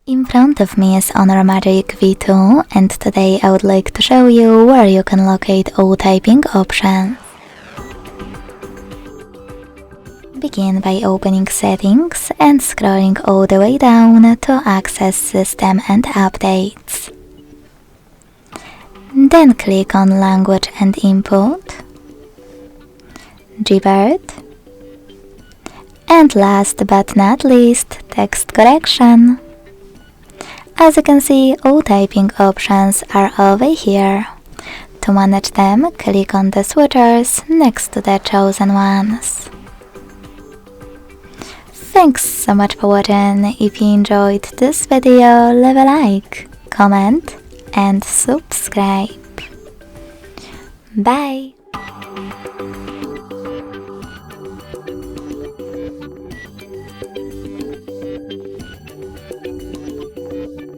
In front of me is Honor Magic V2, and today I would like to show you where you can locate all typing options. Begin by opening Settings and scrolling all the way down to access System and Updates. Then click on Language and Input, Gbird, and last but not least, Text Correction. As you can see, all typing options are over here. To manage them, click on the switchers next to the chosen ones. Thanks so much for watching. If you enjoyed this video, leave a like, comment and subscribe. Bye!